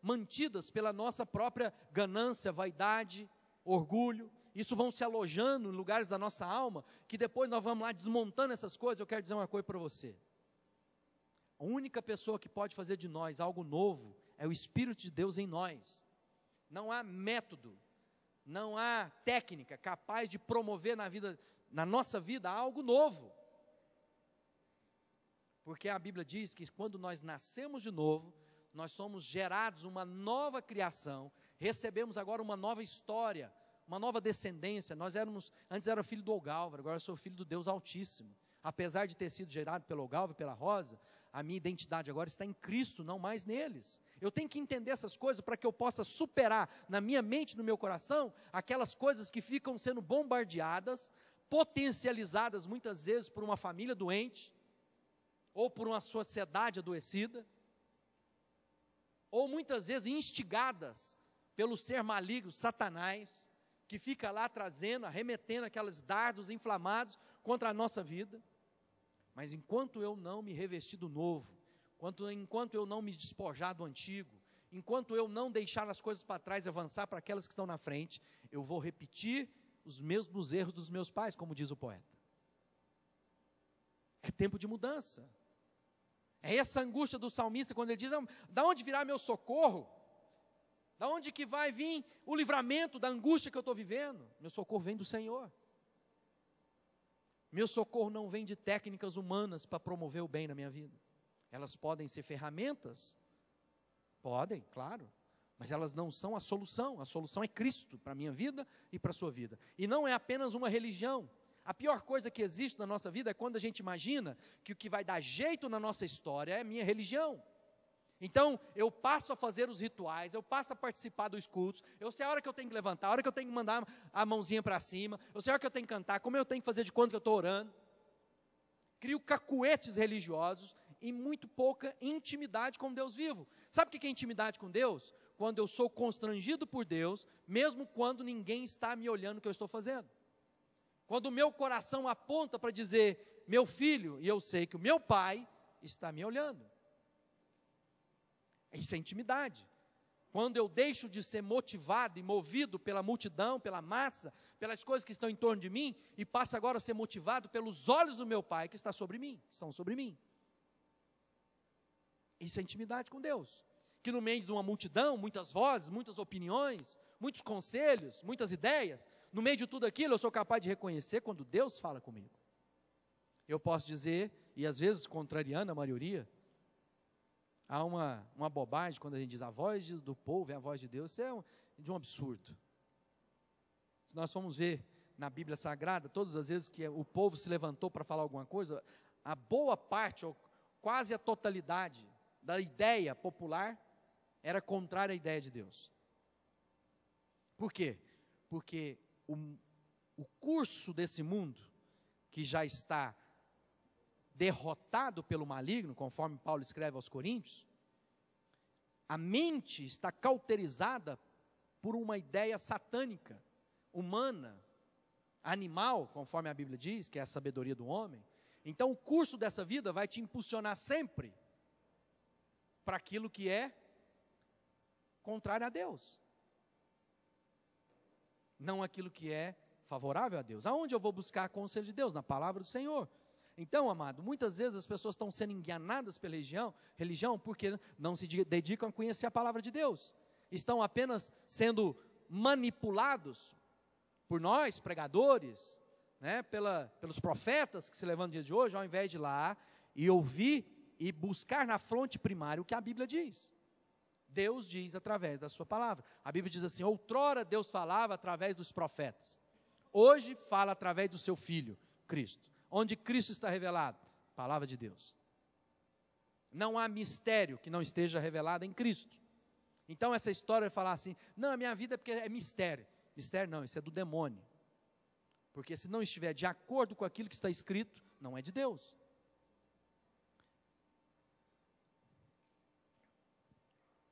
mantidas pela nossa própria ganância, vaidade, orgulho. Isso vão se alojando em lugares da nossa alma, que depois nós vamos lá desmontando essas coisas. Eu quero dizer uma coisa para você. A única pessoa que pode fazer de nós algo novo é o Espírito de Deus em nós. Não há método, não há técnica capaz de promover na nossa vida algo novo. Porque a Bíblia diz que quando nós nascemos de novo, nós somos gerados uma nova criação, recebemos agora uma nova história, uma nova descendência. Antes era filho do Ogálvaro, agora eu sou filho do Deus Altíssimo. Apesar de ter sido gerado pelo Ogálvaro e pela Rosa, a minha identidade agora está em Cristo, não mais neles. Eu tenho que entender essas coisas para que eu possa superar na minha mente, no meu coração, aquelas coisas que ficam sendo bombardeadas, potencializadas muitas vezes por uma família doente, ou por uma sociedade adoecida, ou muitas vezes instigadas pelo ser maligno, Satanás, que fica lá trazendo, arremetendo aqueles dardos inflamados contra a nossa vida. Mas enquanto eu não me revestir do novo, enquanto eu não me despojar do antigo, enquanto eu não deixar as coisas para trás e avançar para aquelas que estão na frente, eu vou repetir os mesmos erros dos meus pais, como diz o poeta. É tempo de mudança. É essa angústia do salmista, quando ele diz, da onde virá meu socorro? Da onde que vai vir o livramento da angústia que eu estou vivendo? Meu socorro vem do Senhor. Meu socorro não vem de técnicas humanas para promover o bem na minha vida. Elas podem ser ferramentas? Podem, claro. Mas elas não são a solução é Cristo para a minha vida e para a sua vida. E não é apenas uma religião. A pior coisa que existe na nossa vida é quando a gente imagina que o que vai dar jeito na nossa história é a minha religião. Então, eu passo a fazer os rituais, eu passo a participar dos cultos, eu sei a hora que eu tenho que levantar, a hora que eu tenho que mandar a mãozinha para cima, eu sei a hora que eu tenho que cantar, como eu tenho que fazer de conta que eu estou orando. Crio cacuetes religiosos e muito pouca intimidade com Deus vivo. Sabe o que é intimidade com Deus? Quando eu sou constrangido por Deus, mesmo quando ninguém está me olhando o que eu estou fazendo. Quando o meu coração aponta para dizer, meu filho, e eu sei que o meu pai está me olhando. Isso é intimidade. Quando eu deixo de ser motivado e movido pela multidão, pela massa, pelas coisas que estão em torno de mim, e passo agora a ser motivado pelos olhos do meu pai que está sobre mim, que estão sobre mim. Isso é intimidade com Deus. Que no meio de uma multidão, muitas vozes, muitas opiniões, muitos conselhos, muitas ideias, no meio de tudo aquilo eu sou capaz de reconhecer quando Deus fala comigo. Eu posso dizer, e às vezes contrariando a maioria, há uma bobagem quando a gente diz a voz do povo é a voz de Deus. Isso é de um absurdo. Se nós formos ver na Bíblia Sagrada, todas as vezes que o povo se levantou para falar alguma coisa, a boa parte, ou quase a totalidade da ideia popular, era contrária à ideia de Deus. Por quê? Porque o curso desse mundo, que já está derrotado pelo maligno, conforme Paulo escreve aos Coríntios, a mente está cauterizada por uma ideia satânica, humana, animal, conforme a Bíblia diz, que é a sabedoria do homem. Então o curso dessa vida vai te impulsionar sempre para aquilo que é contrário a Deus, não aquilo que é favorável a Deus. Aonde eu vou buscar conselho de Deus? Na palavra do Senhor. Então, amado, muitas vezes as pessoas estão sendo enganadas pela religião porque não se dedicam a conhecer a palavra de Deus. Estão apenas sendo manipulados por nós, pregadores, né, pelos profetas que se levantam no dia de hoje, ao invés de ir lá e ouvir e buscar na fronte primária o que a Bíblia diz. Deus diz através da sua palavra. A Bíblia diz assim, outrora Deus falava através dos profetas. Hoje fala através do seu Filho, Cristo. Onde Cristo está revelado? Palavra de Deus. Não há mistério que não esteja revelado em Cristo. Então essa história de falar assim, não, a minha vida é porque é mistério. Mistério não, isso é do demônio. Porque se não estiver de acordo com aquilo que está escrito, não é de Deus.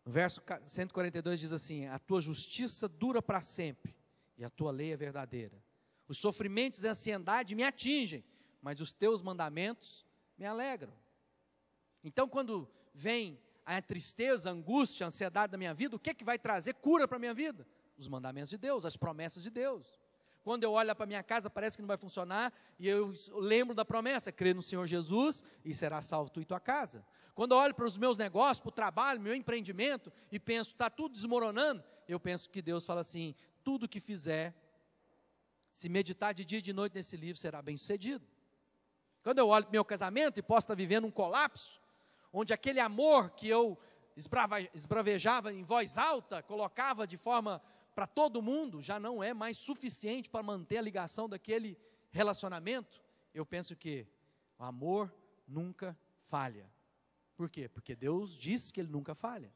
No verso 142 diz assim, a tua justiça dura para sempre, e a tua lei é verdadeira. Os sofrimentos e a ansiedade me atingem, mas os teus mandamentos me alegram. Então quando vem a tristeza, a angústia, a ansiedade da minha vida, o que é que vai trazer cura para a minha vida? Os mandamentos de Deus, as promessas de Deus. Quando eu olho para a minha casa, parece que não vai funcionar, e eu lembro da promessa, crê no Senhor Jesus, e será salvo tu e tua casa. Quando eu olho para os meus negócios, para o trabalho, meu empreendimento, e penso, está tudo desmoronando, eu penso que Deus fala assim, tudo que fizer, se meditar de dia e de noite nesse livro, será bem sucedido. Quando eu olho para o meu casamento, e posso estar vivendo um colapso, onde aquele amor que eu esbravejava em voz alta, colocava de forma para todo mundo, já não é mais suficiente para manter a ligação daquele relacionamento, eu penso que o amor nunca falha. Por quê? Porque Deus disse que Ele nunca falha.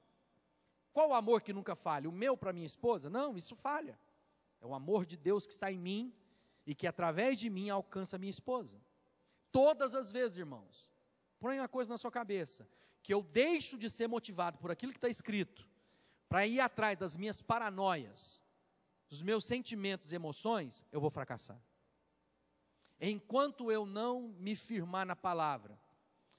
Qual o amor que nunca falha? O meu para minha esposa? Não, isso falha. É o amor de Deus que está em mim e que através de mim alcança a minha esposa. Todas as vezes, irmãos, põe uma coisa na sua cabeça, que eu deixo de ser motivado por aquilo que está escrito, para ir atrás das minhas paranoias, dos meus sentimentos e emoções, eu vou fracassar. Enquanto eu não me firmar na palavra,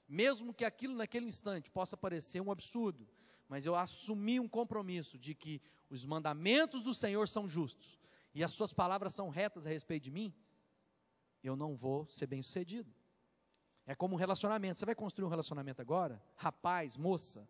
mesmo que aquilo naquele instante possa parecer um absurdo, mas eu assumi um compromisso de que os mandamentos do Senhor são justos, e as suas palavras são retas a respeito de mim, eu não vou ser bem sucedido. É como um relacionamento, você vai construir um relacionamento agora? Rapaz, moça,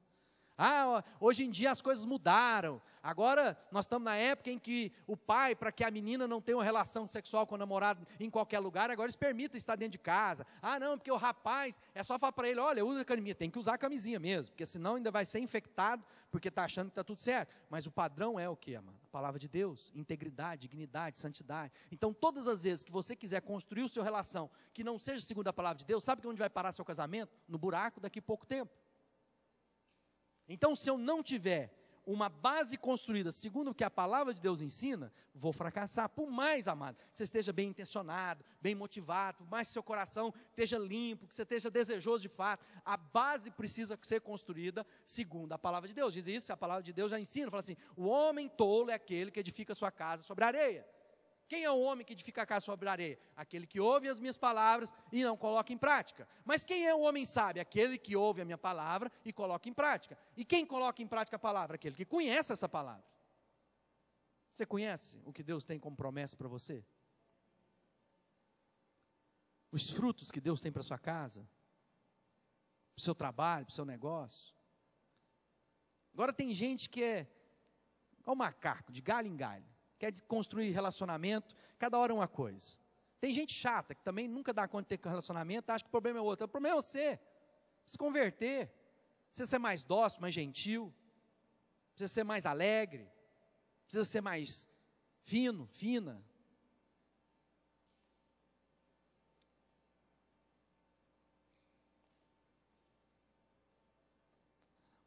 hoje em dia as coisas mudaram, agora nós estamos na época em que o pai, para que a menina não tenha uma relação sexual com o namorado em qualquer lugar, agora eles permitem estar dentro de casa. Não, porque o rapaz, é só falar para ele, olha, usa a camisinha, tem que usar a camisinha mesmo, porque senão ainda vai ser infectado, porque está achando que está tudo certo. Mas o padrão é o que, amado? A palavra de Deus, integridade, dignidade, santidade. Então todas as vezes que você quiser construir o seu relação, que não seja segundo a palavra de Deus, sabe onde vai parar seu casamento? No buraco daqui a pouco tempo. Então, se eu não tiver uma base construída segundo o que a palavra de Deus ensina, vou fracassar. Por mais, amado, que você esteja bem intencionado, bem motivado, por mais que seu coração esteja limpo, que você esteja desejoso de fato, a base precisa ser construída segundo a palavra de Deus. Diz isso, a palavra de Deus já ensina, fala assim, o homem tolo é aquele que edifica sua casa sobre a areia. Quem é o homem que edifica a casa sobre a areia? Aquele que ouve as minhas palavras e não coloca em prática. Mas quem é o homem sábio? Aquele que ouve a minha palavra e coloca em prática. E quem coloca em prática a palavra? Aquele que conhece essa palavra. Você conhece o que Deus tem como promessa para você? Os frutos que Deus tem para a sua casa? Para o seu trabalho, para o seu negócio? Agora tem gente que é igual macaco, de galho em galho. Quer construir relacionamento, cada hora é uma coisa. Tem gente chata, que também nunca dá conta de ter relacionamento, acha que o problema é outro. O problema é você, se converter, precisa ser mais dócil, mais gentil, precisa ser mais alegre, precisa ser mais fino, fina.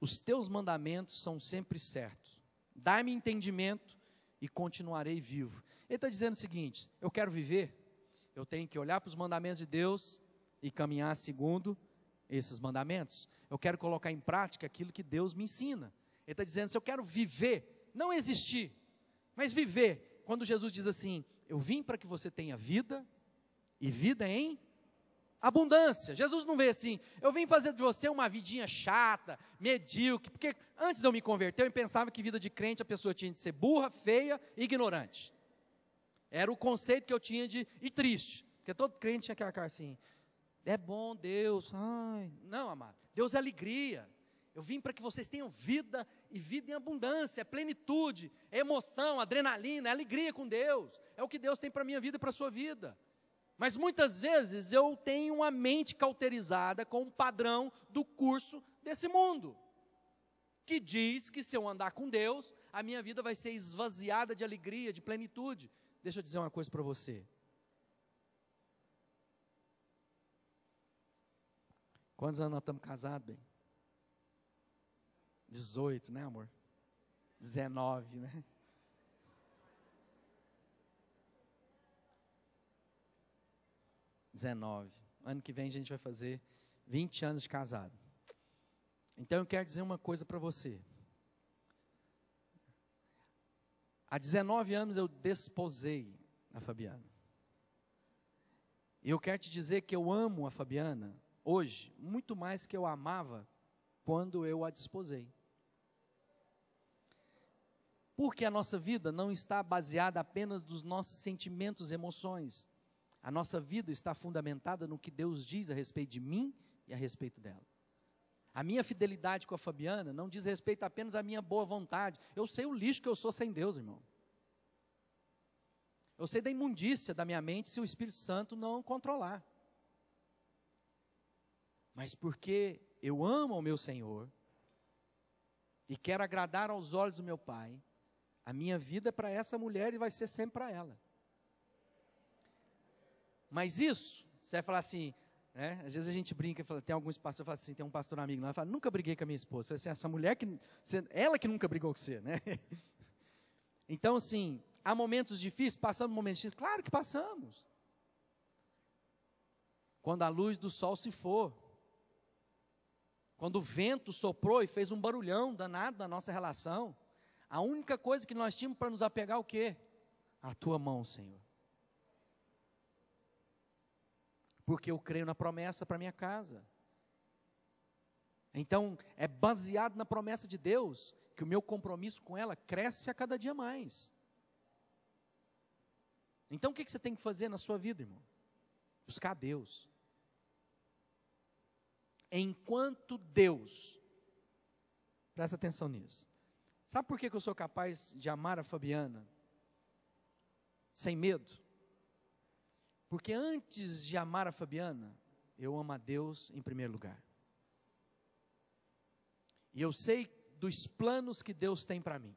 Os teus mandamentos são sempre certos. Dá-me entendimento e continuarei vivo. Ele está dizendo o seguinte, eu quero viver, eu tenho que olhar para os mandamentos de Deus e caminhar segundo esses mandamentos. Eu quero colocar em prática aquilo que Deus me ensina. Ele está dizendo, se eu quero viver, não existir, mas viver. Quando Jesus diz assim, eu vim para que você tenha vida, e vida em abundância. Jesus não veio assim, eu vim fazer de você uma vidinha chata, medíocre, porque antes de eu me converter, eu pensava que vida de crente a pessoa tinha de ser burra, feia e ignorante. Era o conceito que eu tinha e triste, porque todo crente tinha aquela cara assim, é bom Deus, não amado, Deus é alegria, eu vim para que vocês tenham vida, e vida em abundância, é plenitude, é emoção, adrenalina, é alegria com Deus, é o que Deus tem para a minha vida e para a sua vida. Mas muitas vezes eu tenho uma mente cauterizada com o padrão do curso desse mundo, que diz que se eu andar com Deus, a minha vida vai ser esvaziada de alegria, de plenitude. Deixa eu dizer uma coisa para você. Quantos anos nós estamos casados, bem? 18, né, amor? 19, né? Ano que vem a gente vai fazer 20 anos de casado. Então eu quero dizer uma coisa para você. Há 19 anos eu desposei a Fabiana. E eu quero te dizer que eu amo a Fabiana hoje, muito mais que eu amava quando eu a desposei. Porque a nossa vida não está baseada apenas nos nossos sentimentos e emoções. A nossa vida está fundamentada no que Deus diz a respeito de mim e a respeito dela. A minha fidelidade com a Fabiana não diz respeito apenas à minha boa vontade. Eu sei o lixo que eu sou sem Deus, irmão. Eu sei da imundícia da minha mente se o Espírito Santo não controlar. Mas porque eu amo ao meu Senhor e quero agradar aos olhos do meu Pai, a minha vida é para essa mulher e vai ser sempre para ela. Mas isso, você vai falar assim, né? Às vezes a gente brinca, tem alguns pastores, fala assim, tem um pastor amigo lá, fala, nunca briguei com a minha esposa. Eu falei assim, essa mulher, ela que nunca brigou com você, né? Então assim, há momentos difíceis, passamos momentos difíceis? Claro que passamos. Quando a luz do sol se for, quando o vento soprou e fez um barulhão danado na nossa relação, a única coisa que nós tínhamos para nos apegar é o quê? A tua mão, Senhor. Porque eu creio na promessa para minha casa. Então, é baseado na promessa de Deus, que o meu compromisso com ela cresce a cada dia mais. Então, o que você tem que fazer na sua vida, irmão? Buscar Deus. Enquanto Deus, presta atenção nisso. Sabe por que eu sou capaz de amar a Fabiana sem medo? Porque antes de amar a Fabiana, eu amo a Deus em primeiro lugar. E eu sei dos planos que Deus tem para mim.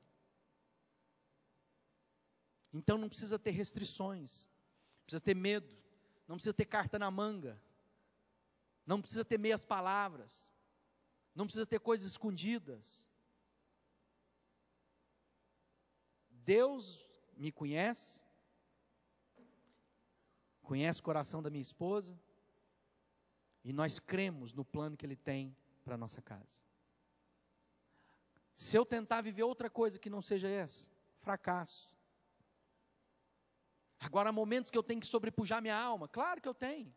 Então não precisa ter restrições, não precisa ter medo, não precisa ter carta na manga, não precisa ter meias palavras, não precisa ter coisas escondidas. Deus me conhece o coração da minha esposa, e nós cremos no plano que Ele tem para a nossa casa. Se eu tentar viver outra coisa que não seja essa, fracasso. Agora, há momentos que eu tenho que sobrepujar minha alma, claro que eu tenho.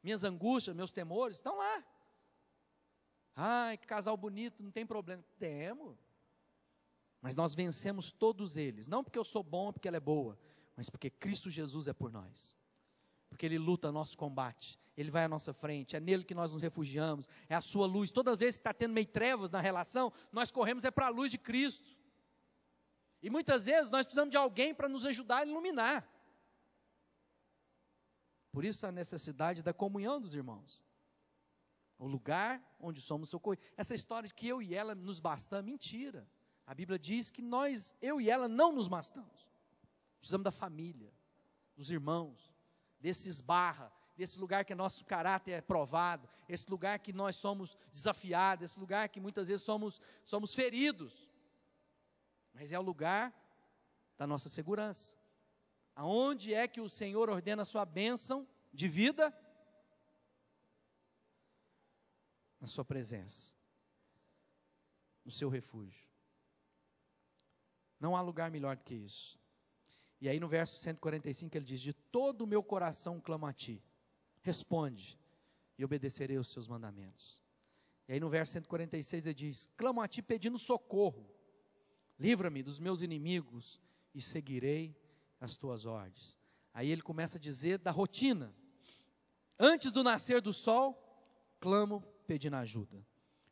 Minhas angústias, meus temores estão lá. Ai, que casal bonito, não tem problema. Temos. Mas nós vencemos todos eles, não porque eu sou bom, porque ela é boa, mas porque Cristo Jesus é por nós. Porque Ele luta nosso combate, Ele vai à nossa frente, é nele que nós nos refugiamos, é a sua luz. Toda vez que está tendo meio trevas na relação, nós corremos para a luz de Cristo. E muitas vezes nós precisamos de alguém para nos ajudar a iluminar. Por isso a necessidade da comunhão dos irmãos. O lugar onde somos socorridos. Essa história de que eu e ela nos bastamos, mentira. A Bíblia diz que eu e ela não nos bastamos. Precisamos da família, dos irmãos, desses barra, desse lugar que nosso caráter é provado, esse lugar que nós somos desafiados, esse lugar que muitas vezes somos feridos. Mas é o lugar da nossa segurança. Aonde é que o Senhor ordena a sua bênção de vida? Na sua presença, no seu refúgio. Não há lugar melhor do que isso. E aí no verso 145 ele diz, de todo o meu coração clamo a ti, responde e obedecerei aos teus mandamentos. E aí no verso 146 ele diz, clamo a ti pedindo socorro, livra-me dos meus inimigos e seguirei as tuas ordens. Aí ele começa a dizer da rotina, antes do nascer do sol, clamo pedindo ajuda,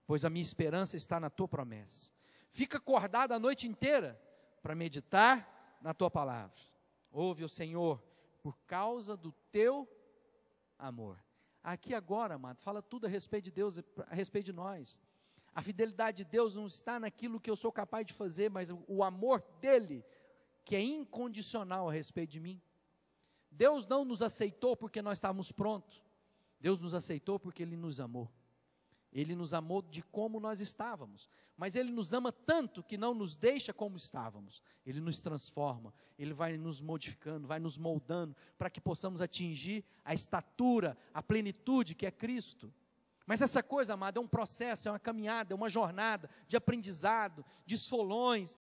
pois a minha esperança está na tua promessa. Fica acordado a noite inteira para meditar na tua palavra. Ouve o Senhor, por causa do teu amor. Aqui agora, amado, fala tudo a respeito de Deus, a respeito de nós. A fidelidade de Deus não está naquilo que eu sou capaz de fazer, mas o amor dele, que é incondicional a respeito de mim. Deus não nos aceitou porque nós estávamos prontos. Deus nos aceitou porque Ele nos amou. Ele nos amou de como nós estávamos, mas Ele nos ama tanto que não nos deixa como estávamos. Ele nos transforma, Ele vai nos modificando, vai nos moldando, para que possamos atingir a estatura, a plenitude que é Cristo. Mas essa coisa, amado, é um processo, é uma caminhada, é uma jornada de aprendizado, de esfolões,